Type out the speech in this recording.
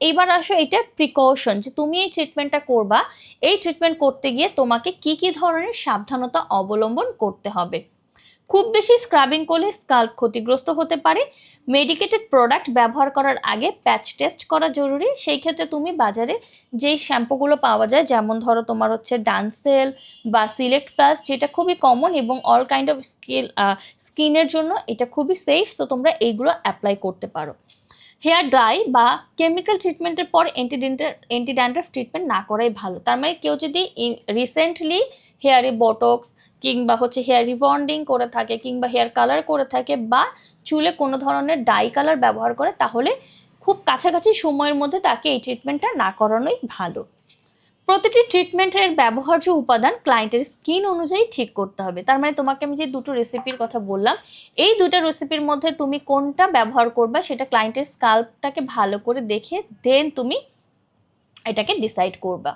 এইবার আসো এটা প্রিকশন, যে তুমি এই ট্রিটমেন্টটা করবা, এই ট্রিটমেন্ট করতে গিয়ে তোমাকে কি কি ধরনের সাবধানতা অবলম্বন করতে হবে। খুব বেশি স্ক্রাবিং করলে স্কাল্প ক্ষতিগ্রস্ত হতে পারে। মেডিকেটেড প্রোডাক্ট ব্যবহার করার আগে প্যাচ টেস্ট করা জরুরি। সেই ক্ষেত্রে তুমি বাজারে যেই শ্যাম্পুগুলো পাওয়া যায়, যেমন ধরো তোমার হচ্ছে ডানসেল বা সিলেক্ট প্লাস, যেটা খুবই কমন এবং অল কাইন্ড অফ স্কিনের জন্য এটা খুবই সেফ, সো তোমরা এইগুলো অ্যাপ্লাই করতে পারো। হেয়ার ড্রাই বা কেমিক্যাল ট্রিটমেন্টের পর অ্যান্টি ড্যান্ড্রাফ ট্রিটমেন্ট না করাই ভালো। তার মানে কেউ যদি রিসেন্টলি হেয়ারে বটক্স কিংবা হচ্ছে হেয়ার রিবন্ডিং করে থাকে কিংবা হেয়ার কালার করে থাকে বা চুলে কোনো ধরনের ডাই কালার ব্যবহার করে, তাহলে খুব কাছাকাছি সময়ের মধ্যে তাকে এই ট্রিটমেন্টটা না করানোই ভালো। প্রতিটি ট্রিটমেন্টের ব্যবহার্য উপাদান ক্লায়েন্টের স্কিন অনুযায়ী ঠিক করতে হবে। তার মানে তোমাকে আমি যে দুটো রেসিপির কথা বললাম, এই দুটো রেসিপির মধ্যে তুমি কোনটা ব্যবহার করবে সেটা ক্লায়েন্টের স্কাল্পটাকে ভালো করে দেখে দেন তুমি এটাকে ডিসাইড করবা।